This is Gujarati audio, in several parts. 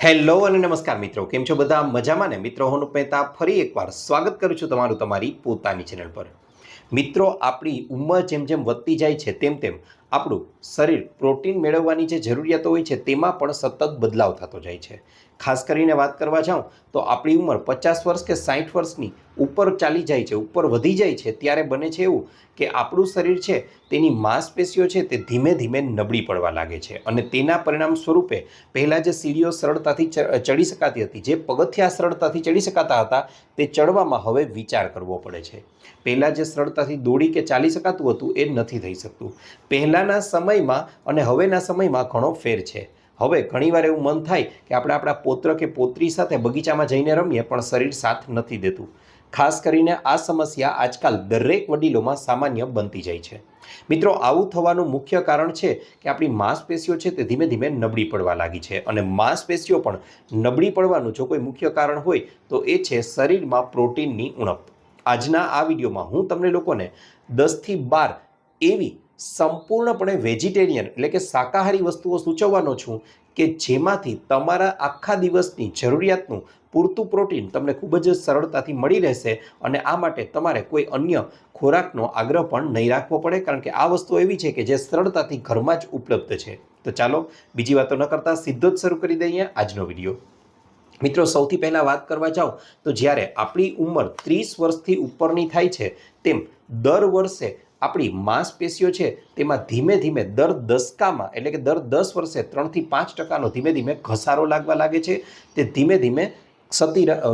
હેલો અને નમસ્કાર મિત્રો, કેમ છો બધા? મજામાં ને? મિત્રો હું મહેતા ફરી એકવાર સ્વાગત કરું છું તમારું તમારી પોતાની ચેનલ પર। મિત્રો, આપણી ઉંમર જેમ જેમ વધતી જાય છે તેમ તેમ આપણું શરીર પ્રોટીન મેળવવાની જે જરૂરિયાતો હોય છે તેમાં પણ સતત બદલાવ થતો જાય છે। ખાસ કરીને વાત કરવા જાઉં તો આપણી ઉંમર 50 વર્ષ કે 60 વર્ષની ઉપર ચાલી જાય છે, ઉપર વધી જાય છે, ત્યારે બને છે એવું કે આપણું શરીર છે તેની માંસપેશીઓ છે તે ધીમે ધીમે નબળી પડવા લાગે છે અને તેના પરિણામ સ્વરૂપે પહેલાં જે સીડીઓ સરળતાથી ચડી શકાતી હતી, જે પગથિયા સરળતાથી ચડી શકાતા હતા, તે ચડવામાં હવે વિચાર કરવો પડે છે। પહેલાં જે સરળતાથી દોડી કે ચાલી શકાતું હતું એ નથી થઈ શકતું। પહેલાંના સમયમાં અને હવેના સમયમાં ઘણો ફેર છે। હવે ઘણીવાર એવું મન થાય કે આપણે આપણા પુત્ર કે પુત્રી સાથે બગીચામાં જઈને રમીએ, પણ શરીર સાથ નથી દેતું। ખાસ કરીને આ સમસ્યા આજકાલ દરેક વડીલોમાં સામાન્ય બનતી જાય છે। મિત્રો, આવું થવાનું મુખ્ય કારણ છે કે આપણી માંસપેશીઓ છે તે ધીમે ધીમે નબળી પડવા લાગી છે અને માંસપેશીઓ પણ નબળી પડવાનું જો કોઈ મુખ્ય કારણ હોય તો એ છે શરીરમાં પ્રોટીનની ઉણપ। આજના આ વિડીયોમાં હું તમને લોકોને 10 થી 12 એવી સંપૂર્ણપણે વેજીટેરિયન એટલે કે શાકાહારી વસ્તુઓ સૂચવવાનો છું કે જેમાંથી તમારા આખા દિવસની જરૂરિયાતનું પૂરતું પ્રોટીન તમને ખૂબ જ સરળતાથી મળી રહેશે અને આ માટે તમારે કોઈ અન્ય ખોરાકનો આગ્રહ પણ નહીં રાખવો પડે, કારણ કે આ વસ્તુ એવી છે કે જે સરળતાથી ઘરમાં જ ઉપલબ્ધ છે। તો ચાલો બીજી વાતો ન કરતા સીધો જ શરૂ કરી દઈએ આજનો વિડીયો। મિત્રો, સૌથી પહેલાં વાત કરવા જાઉં તો જ્યારે આપણી ઉંમર 30 વર્ષથી ઉપરની થાય છે તેમ દર વર્ષે આપણી માંસપેશીઓ છે તેમાં ધીમે ધીમે દર દસકામાં એટલે કે દર 10 વર્ષે 3 થી 5% ધીમે ધીમે ઘસારો લાગવા લાગે છે। તે ધીમે ધીમે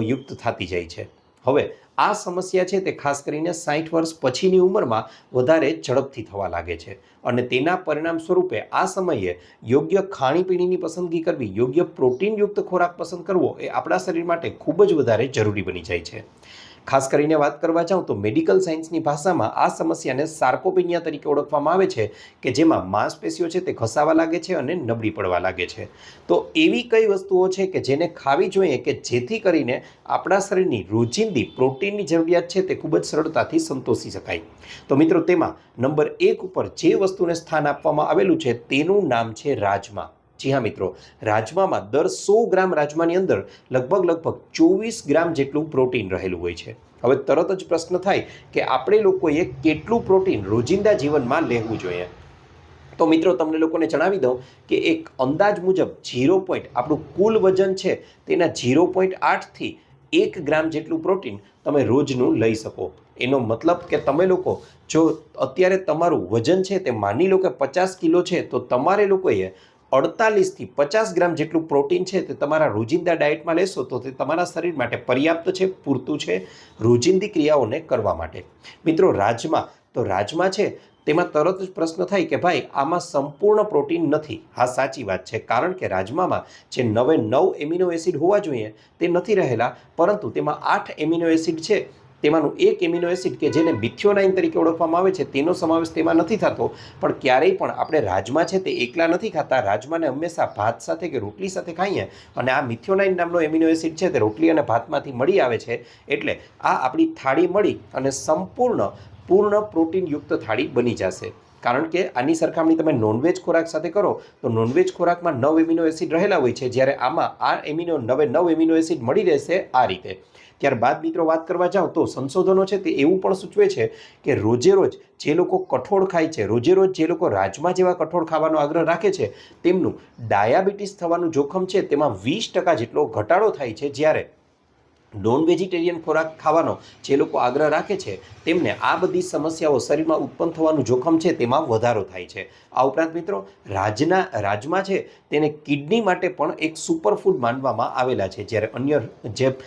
યુક્ત થતી જાય છે। હવે આ સમસ્યા છે તે ખાસ કરીને 60 વર્ષ પછીની ઉંમરમાં વધારે ઝડપથી થવા લાગે છે અને તેના પરિણામ સ્વરૂપે આ સમયે યોગ્ય ખાણીપીણીની પસંદગી કરવી, યોગ્ય પ્રોટીનયુક્ત ખોરાક પસંદ કરવો એ આપણા શરીર માટે ખૂબ જ વધારે જરૂરી બની જાય છે। ખાસ કરીને વાત કરવા જાઉં તો મેડિકલ સાયન્સની ભાષામાં આ સમસ્યાને સાર્કોપેનિયા તરીકે ઓળખવામાં આવે છે કે જેમાં માંસપેશીઓ છે તે ઘસાવા લાગે છે અને નબળી પડવા લાગે છે। તો એવી કઈ વસ્તુઓ છે કે જેને ખાવી જોઈએ કે જેથી કરીને આપણા શરીરની રોજિંદી પ્રોટીનની જરૂરિયાત છે તે ખૂબ જ સરળતાથી સંતોષી શકાય? તો મિત્રો, તેમાં નંબર 1 ઉપર જે વસ્તુને સ્થાન આપવામાં આવેલું છે તેનું નામ છે રાજમા। જી હા મિત્રો, રાજમામાં દર 100 ગ્રામ રાજમાની અંદર લગભગ 24 ગ્રામ જેટલું પ્રોટીન રહેલું હોય છે। હવે તરત જ પ્રશ્ન થાય કે આપણે લોકોએ કેટલું પ્રોટીન રોજિંદા જીવનમાં લેવું જોઈએ? તો મિત્રો, તમને લોકોને જણાવી દઉં કે એક અંદાજ મુજબ આપણું કુલ વજન છે તેના 0.8 થી 1 ગ્રામ જેટલું પ્રોટીન તમે રોજનું લઈ શકો। એનો મતલબ કે તમે લોકો જો અત્યારે તમારું વજન છે તે માની લો કે 50 કિલો છે તો તમારે લોકોએ 48 થી 50 ગ્રામ જેટલું પ્રોટીન છે તે તમારા રોજિંદા ડાયટમાં લેશો તો તે તમારા શરીર માટે પર્યાપ્ત છે, પૂરતું છે રોજિંદી ક્રિયાઓને કરવા માટે। મિત્રો, રાજમા છે તેમાં તરત જ પ્રશ્ન થાય કે ભાઈ આમાં સંપૂર્ણ પ્રોટીન નથી। હા, સાચી વાત છે, કારણ કે રાજમામાં જે 9 એમિનો એસિડ હોવા જોઈએ તે નથી રહેલા, પરંતુ તેમાં 8 એમિનો એસિડ છે। તેમાંનું એક એમિનો એસિડ કે જેને મિથિયોનાઇન તરીકે ઓળખવામાં આવે છે તેનો સમાવેશ તેમાં નથી થતો। પણ ક્યારેય પણ આપણે રાજમા છે તે એકલા નથી ખાતા, રાજમાને હંમેશા ભાત સાથે કે રોટલી સાથે ખાઈએ અને આ મિથિયોનાઇન નામનો એમિનો એસિડ છે તે રોટલી અને ભાતમાંથી મળી આવે છે। એટલે આ આપણી થાળી મળી અને પૂર્ણ પ્રોટીનયુક્ત થાળી બની જશે। કારણ કે આની સરખામણી તમે નોનવેજ ખોરાક સાથે કરો તો નોનવેજ ખોરાકમાં 9 એમિનો એસિડ રહેલા હોય છે, જ્યારે આમાં આ 9 એમિનો એસિડ મળી રહેશે આ રીતે। ત્યારબાદ મિત્રો, વાત કરવા જાઓ તો સંશોધનો છે તે એવું પણ સૂચવે છે કે રોજે રોજ જે લોકો કઠોળ ખાય છે, રોજે રોજ જે લોકો રાજમા જેવા કઠોળ ખાવાનો આગ્રહ રાખે છે તેમનું ડાયાબિટીસ થવાનું જોખમ છે તેમાં 20% જેટલો ઘટાડો થાય છે, જ્યારે નોન વેજીટેરિયન ખોરાક ખાવાનો જે લોકો આગ્રહ રાખે છે તેમને આ બધી સમસ્યાઓ શરીરમાં ઉત્પન્ન થવાનું જોખમ છે તેમાં વધારો થાય છે। આ ઉપરાંત મિત્રો, રાજમા છે તેને કિડની માટે પણ એક સુપરફૂડ માનવામાં આવેલા છે, જ્યારે અન્ય જે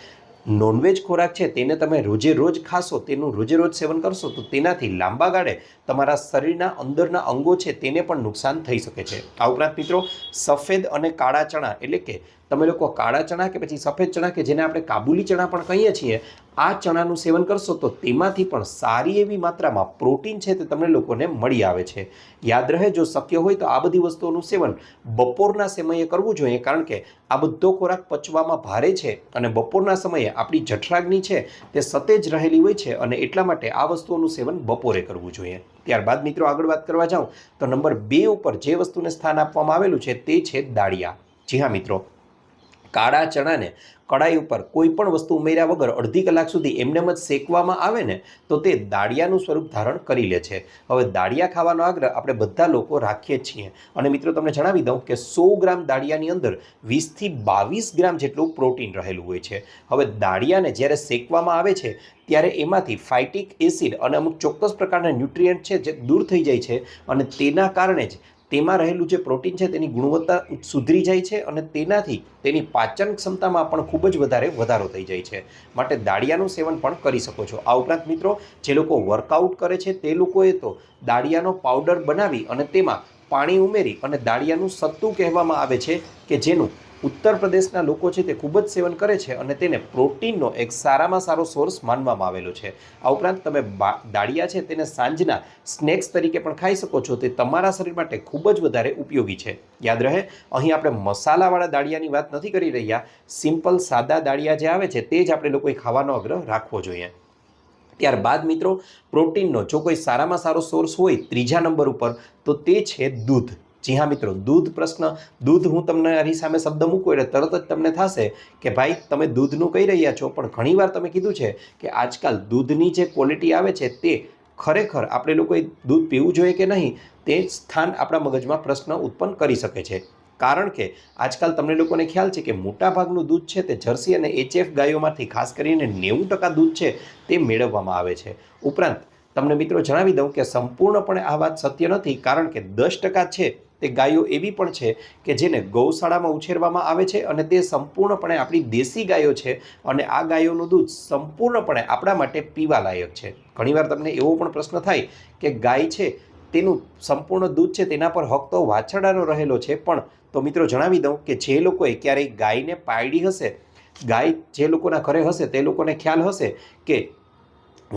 નોનવેજ ખોરાક છે તેને તમે રોજે રોજ ખાશો, તેનું રોજે રોજ સેવન કરશો તો તેનાથી લાંબા ગાળે તમારા શરીરના અંદરના અંગો છે તેને પણ નુકસાન થઈ શકે છે। આ ઉપરાંત મિત્રો, સફેદ અને કાળા ચણા એટલે કે તમે લોકો કાળા ચણા કે પછી સફેદ ચણા કે જેને આપણે કાબુલી ચણા પણ કહીએ છીએ, આ ચણાનું સેવન કરશો તો તેમાંથી પણ સારી એવી માત્રામાં પ્રોટીન છે તે તમને લોકોને મળી આવે છે। યાદ રહે, જો શક્ય હોય તો આ બધી વસ્તુઓનું સેવન બપોરના સમયે કરવું જોઈએ, કારણ કે આ બધો ખોરાક પચવામાં ભારે છે અને બપોરના સમયે આપણી જઠરાગ્નિ છે તે સતેજ રહેલી હોય છે અને એટલા માટે આ વસ્તુઓનું સેવન બપોરે કરવું જોઈએ। ત્યારબાદ મિત્રો, આગળ વાત કરવા જાઉં તો નંબર 2 ઉપર જે વસ્તુને સ્થાન આપવામાં આવેલું છે તે છે દાળિયા। જી હા મિત્રો, કાળા ચણાને કડાઈ ઉપર કોઈ પણ વસ્તુ ઉમેર્યા વગર અડધી કલાક સુધી એમનેમ જ શેકવામાં આવે ને તો તે દાળિયાનું સ્વરૂપ ધારણ કરી લે છે. હવે દાળિયા ખાવાનો આગ્રહ આપણે બધા લોકો રાખીએ જ છીએ. અને મિત્રો તમને જણાવી દઉં કે 100 ગ્રામ દાળિયાની અંદર 20 થી 22 ગ્રામ જેટલું પ્રોટીન રહેલું હોય છે. હવે દાળિયાને જ્યારે શેકવામાં આવે છે ત્યારે એમાંથી ફાઇટિક એસિડ અને અમુક ચોક્કસ પ્રકારના ન્યુટ્રિયન્ટ છે જે દૂર થઈ જાય છે અને તેના કારણે જ તેમાં રહેલું જે પ્રોટીન છે તેની ગુણવત્તા સુધરી જાય છે અને તેનાથી તેની પાચન ક્ષમતામાં પણ ખૂબ જ વધારો થઈ જાય છે. માટે દાળિયાનું સેવન પણ કરી શકો છો. આ ઉપરાંત મિત્રો જે લોકો વર્કઆઉટ કરે છે તે લોકોએ તો દાળિયાનો પાવડર બનાવી અને તેમાં પાણી ઉમેરી અને દાળિયાનું સત્તુ કહેવામાં આવે છે કે જેનું ઉત્તર પ્રદેશના લોકો છે તે ખૂબ જ સેવન કરે છે અને તેને પ્રોટીનનો એક સારામાં સારો સોર્સ માનવામાં આવેલો છે. આ ઉપરાંત તમે દાળિયા છે તેને સાંજના સ્નેક્સ તરીકે પણ ખાઈ શકો છો. તે તમારા શરીર માટે ખૂબ જ વધારે ઉપયોગી છે. યાદ રહે, અહીં આપણે મસાલાવાળા દાળિયાની વાત નથી કરી રહ્યા. સિમ્પલ સાદા દાળિયા જે આવે છે તે જ આપણે લોકોએ ખાવાનો આગ્રહ રાખવો જોઈએ. ત્યારબાદ મિત્રો પ્રોટીનનો જો કોઈ સારામાં સારો સોર્સ હોય ત્રીજા નંબર ઉપર તો તે છે દૂધ. જી હા મિત્રો, દૂધ હું તમને આની સામે શબ્દ મૂકું એટલે તરત જ તમને થશે કે ભાઈ તમે દૂધનું કહી રહ્યા છો, પણ ઘણીવાર તમે કીધું છે કે આજકાલ દૂધની જે ક્વોલિટી આવે છે તે ખરેખર આપણે લોકોએ દૂધ પીવું જોઈએ કે નહીં તે સ્થાન આપણા મગજમાં પ્રશ્ન ઉત્પન્ન કરી શકે છે. કારણ કે આજકાલ તમને લોકોને ખ્યાલ છે કે મોટાભાગનું દૂધ છે તે જર્સી અને HF ગાયોમાંથી ખાસ કરીને 90% દૂધ છે તે મેળવવામાં આવે છે. ઉપરાંત તમને મિત્રો જણાવી દઉં કે સંપૂર્ણપણે આ વાત સત્ય નથી, કારણ કે 10% છે તે ગાયો એવી પણ છે કે જેને ગૌશાળામાં ઉછેરવામાં આવે છે અને તે સંપૂર્ણપણે આપણી દેશી ગાયો છે અને આ ગાયોનું દૂધ સંપૂર્ણપણે આપણા માટે પીવા લાયક છે. ઘણીવાર તમને એવો પણ પ્રશ્ન થાય કે ગાય છે તેનું સંપૂર્ણ દૂધ છે તેના પર હક તો વાછરડાનો રહેલો છે, પણ તો મિત્રો જણાવી દઉં કે જે લોકોએ ક્યારેય ગાયને પાળી હશે, ગાય જે લોકોના ઘરે હશે તે લોકોને ખ્યાલ હશે કે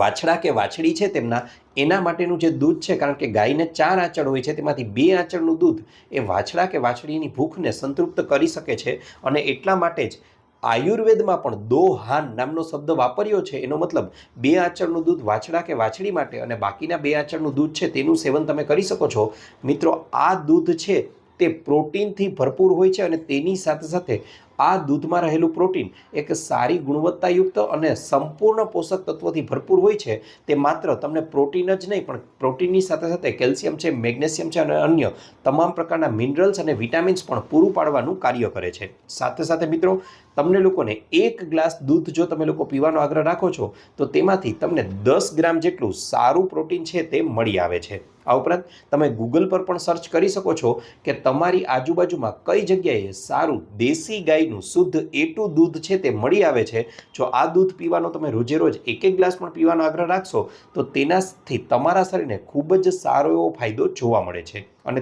વાછડા કે વાછડી છે તેમના એના માટેનું જે દૂધ છે, કારણ કે ગાયને 4 આંચળ હોય છે તેમાંથી 2 આંચળનું દૂધ એ વાછડા કે વાછડીની ભૂખને સંતૃપ્ત કરી શકે છે અને એટલા માટે જ આયુર્વેદમાં પણ દોહાન નામનો શબ્દ વાપર્યો છે. એનો મતલબ 2 આંચળનું દૂધ વાછડા કે વાછડી માટે અને બાકીના 2 આંચળનું દૂધ છે તેનું સેવન તમે કરી શકો છો. મિત્રો આ દૂધ છે તે પ્રોટીનથી ભરપૂર હોય છે અને તેની સાથે સાથે આ દૂધમાં રહેલું પ્રોટીન એક સારી ગુણવત્તાયુક્ત અને સંપૂર્ણ પોષક તત્વોથી ભરપૂર હોય છે. તે માત્ર તમને પ્રોટીન જ નહીં પણ પ્રોટીનની સાથે સાથે કેલ્શિયમ છે, મેગ્નેશિયમ છે અને અન્ય તમામ પ્રકારના મિનરલ્સ અને વિટામિન્સ પણ પૂરું પાડવાનું કાર્ય કરે છે. સાથે સાથે મિત્રો તમને લોકોને 1 ગ્લાસ દૂધ જો તમે લોકો પીવાનો આગ્રહ રાખો છો તો તેમાંથી તમને 10 ગ્રામ જેટલું સારું પ્રોટીન છે તે મળી આવે છે. આ ઉપરાંત તમે ગૂગલ પર પણ સર્ચ કરી શકો છો કે તમારી આજુબાજુમાં કઈ જગ્યાએ સારું દેશી ગાયનું શુદ્ધ A2 દૂધ છે તે મળી આવે છે. જો આ દૂધ પીવાનો તમે રોજે રોજ 1 ગ્લાસ પણ પીવાનો આગ્રહ રાખશો તો તેનાથી તમારા શરીરને ખૂબ જ સારો એવો ફાયદો જોવા મળે છે અને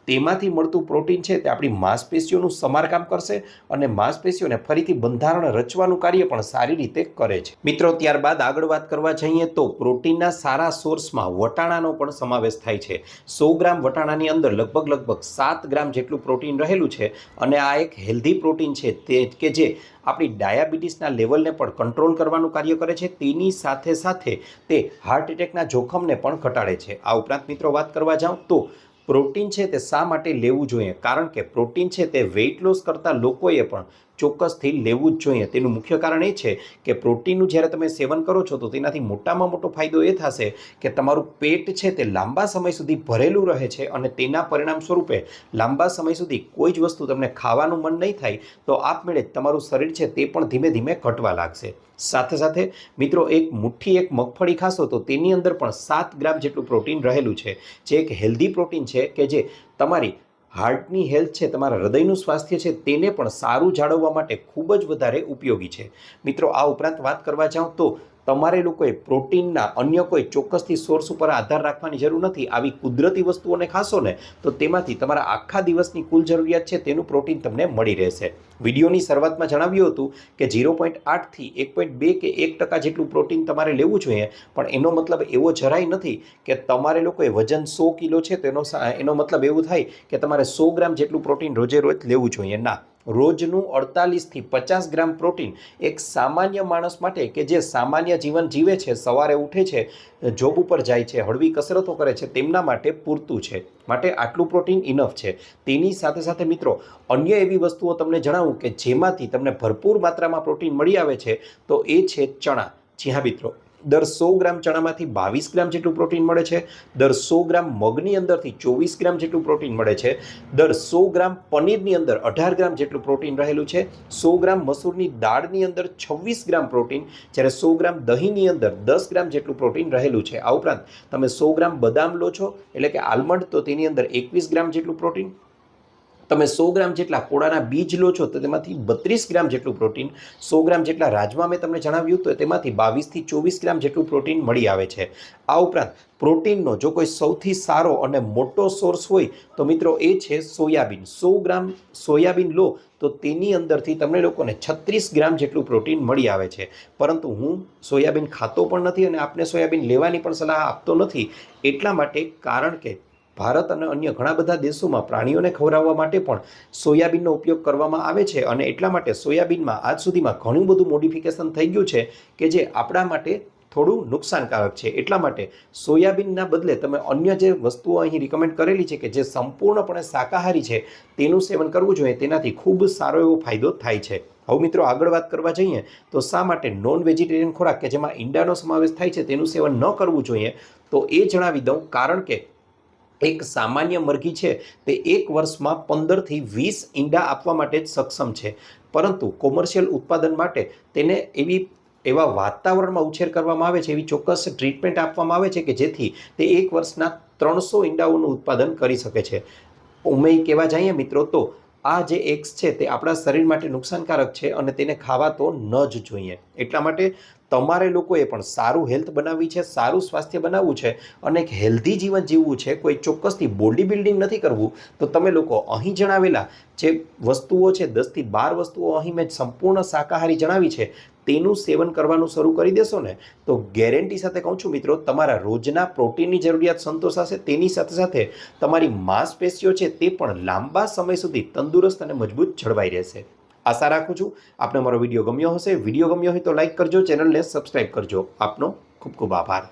તેમાંથી મળતું પ્રોટીન છે તે આપણી માંસપેશીઓનું સમારકામ કરશે અને માંસપેશીઓને ફરીથી બંધારણ રચવાનું કાર્ય પણ સારી રીતે કરે છે. મિત્રો ત્યારબાદ આગળ વાત કરવા જઈએ તો પ્રોટીનના સારા સોર્સમાં વટાણાનો પણ સમાવેશ થાય છે. 100 ગ્રામ વટાણાની અંદર લગભગ 7 ગ્રામ જેટલું પ્રોટીન રહેલું છે અને આ એક હેલ્ધી પ્રોટીન છે તે કે જે આપણી ડાયાબિટીસના લેવલને પણ કંટ્રોલ કરવાનું કાર્ય કરે છે. તેની સાથે સાથે તે હાર્ટ એટેકના જોખમને પણ ઘટાડે છે. આ ઉપરાંત મિત્રો વાત કરવા જાઉં તો પ્રોટીન છે તે શા માટે લેવું જોઈએ, કારણ કે પ્રોટીન છે તે વેઇટ લોસ કરતા લોકોએ પણ ચોક્કસથી લેવું જ જોઈએ. તેનું મુખ્ય કારણ એ છે કે પ્રોટીનનું જ્યારે તમે સેવન કરો છો તો તેનાથી મોટામાં મોટો ફાયદો એ થશે કે તમારું પેટ છે તે લાંબા સમય સુધી ભરેલું રહે છે અને તેના પરિણામ સ્વરૂપે લાંબા સમય સુધી કોઈ જ વસ્તુ તમને ખાવાનું મન નહીં થાય તો આપમેળે જ તમારું શરીર છે તે પણ ધીમે ધીમે ઘટવા લાગશે. સાથે સાથે મિત્રો એક મગફળી ખાશો તો તેની અંદર પણ 7 ગ્રામ જેટલું પ્રોટીન રહેલું છે, જે એક હેલ્ધી પ્રોટીન છે કે જે તમારી હાર્ટની હેલ્થ છે, તમારા હૃદયનું સ્વાસ્થ્ય છે તેને પણ સારું જાળવવા માટે ખૂબ જ વધારે ઉપયોગી છે. મિત્રો આ ઉપરાંત વાત કરવા જાઉં તો તમારે લોકોએ પ્રોટીનના અન્ય કોઈ ચોક્કસથી સોર્સ ઉપર આધાર રાખવાની જરૂર નથી. આવી કુદરતી વસ્તુઓને ખાશો ને તો તેમાંથી તમારા આખા દિવસની કુલ જરૂરિયાત છે તેનું પ્રોટીન તમને મળી રહેશે. વિડીયોની શરૂઆતમાં જણાવ્યું હતું કે 0.8 થી 1.2 કે 1% જેટલું પ્રોટીન તમારે લેવું જોઈએ, પણ એનો મતલબ એવો જરાય નથી કે તમારે લોકોએ વજન 100 કિલો છે તો એનો મતલબ એવું થાય કે તમારે 100 ગ્રામ જેટલું પ્રોટીન રોજે રોજ લેવું જોઈએ. ના, રોજનું 48થી 50 ગ્રામ પ્રોટીન એક સામાન્ય માણસ માટે કે જે સામાન્ય જીવન જીવે છે, સવારે ઉઠે છે, જોબ ઉપર જાય છે, હળવી કસરતો કરે છે, તેમના માટે પૂરતું છે. માટે આટલું પ્રોટીન ઇનફ છે. તેની સાથે સાથે મિત્રો અન્ય એવી વસ્તુઓ તમને જણાવું કે જેમાંથી તમને ભરપૂર માત્રામાં પ્રોટીન મળી આવે છે, તો એ છે ચણા. જી હા મિત્રો, દર 100 ગ્રામ ચણામાંથી 22 ગ્રામ જેટલું પ્રોટીન મળે છે. દર 100 ગ્રામ મગની અંદરથી 24 ગ્રામ જેટલું પ્રોટીન મળે છે. દર 100 ગ્રામ પનીરની અંદર 18 ગ્રામ જેટલું પ્રોટીન રહેલું છે. 100 ગ્રામ મસૂરની દાળની અંદર 26 ગ્રામ પ્રોટીન, જ્યારે 100 ગ્રામ દહીંની અંદર 10 ગ્રામ જેટલું પ્રોટીન રહેલું છે. આ ઉપરાંત તમે 100 ગ્રામ બદામ લો છો એટલે કે આલમંડ, તો તેની અંદર 21 ગ્રામ જેટલું પ્રોટીન. તમે 100 ગ્રામ જેટલા કોળાના બીજ લો છો તો તેમાંથી 32 ગ્રામ જેટલું પ્રોટીન. 100 ગ્રામ જેટલા રાજમા મેં તમને જણાવ્યું તો તેમાંથી 22થી 24 ગ્રામ જેટલું પ્રોટીન મળી આવે છે. આ ઉપરાંત પ્રોટીનનો જો કોઈ સૌથી સારો અને મોટો સોર્સ હોય તો મિત્રો એ છે સોયાબીન. 100 ગ્રામ સોયાબીન લો તો તેની અંદરથી તમને લોકોને 36 ગ્રામ જેટલું પ્રોટીન મળી આવે છે. પરંતુ હું સોયાબીન ખાતો પણ નથી અને આપને સોયાબીન લેવાની પણ સલાહ આપતો નથી, એટલા માટે કારણ કે ભારત અને અન્ય ઘણા બધા દેશોમાં પ્રાણીઓને ખવડાવવા માટે પણ સોયાબીનનો ઉપયોગ કરવામાં આવે છે અને એટલા માટે સોયાબીનમાં આજ સુધીમાં ઘણું બધું મોડિફિકેશન થઈ ગયું છે કે જે આપણા માટે થોડું નુકસાનકારક છે. એટલા માટે સોયાબીનના બદલે તમે અન્ય જે વસ્તુઓ અહીં રિકમેન્ડ કરેલી છે કે જે સંપૂર્ણપણે શાકાહારી છે તેનું સેવન કરવું જોઈએ, તેનાથી ખૂબ સારો એવો ફાયદો થાય છે. હવે મિત્રો આગળ વાત કરવા જઈએ તો શા માટે નોન વેજીટેરિયન ખોરાક કે જેમાં ઈંડાનો સમાવેશ થાય છે તેનું સેવન ન કરવું જોઈએ, તો એ જણાવી દઉં. કારણ કે એક સામાન્ય મરઘી છે તે એક વર્ષમાં 15થી 20 ઈંડા આપવા માટે જ સક્ષમ છે, પરંતુ કોમર્શિયલ ઉત્પાદન માટે તેને એવા વાતાવરણમાં ઉછેર કરવામાં આવે છે, એવી ચોક્કસ ટ્રીટમેન્ટ આપવામાં આવે છે કે જેથી તે એક વર્ષના 300 ઈંડાઓનું ઉત્પાદન કરી શકે છે. ઉમેય કહેવા જઈએ મિત્રો તો આ જે એગ્સ છે તે આપણા શરીર માટે નુકસાનકારક છે અને તેને ખાવા તો ન જ જોઈએ. એટલા માટે તમારે લોકોએ પણ સારું હેલ્થ બનાવવી છે, સારું સ્વાસ્થ્ય બનાવવું છે અને એક હેલ્ધી જીવન જીવવું છે, કોઈ ચોક્કસથી બોડી બિલ્ડિંગ નથી કરવું, તો તમે લોકો અહીં જણાવેલા જે વસ્તુઓ છે 10થી 12 વસ્તુઓ અહીં મેં સંપૂર્ણ શાકાહારી જણાવી છે તેનું સેવન કરવાનું શરૂ કરી દેશો ને તો ગેરંટી સાથે કહું છું મિત્રો, તમારા રોજના પ્રોટીનની જરૂરિયાત સંતોષાશે. તેની સાથે સાથે તમારી માંસપેશીઓ છે તે પણ લાંબા સમય સુધી તંદુરસ્ત અને મજબૂત જળવાઈ રહેશે. આશા રાખું છું આપને મારો વિડીયો ગમ્યો હશે. વિડીયો ગમ્યો હોય તો લાઈક કરજો, ચેનલને સબસ્ક્રાઈબ કરજો. આપનો ખૂબ ખૂબ આભાર.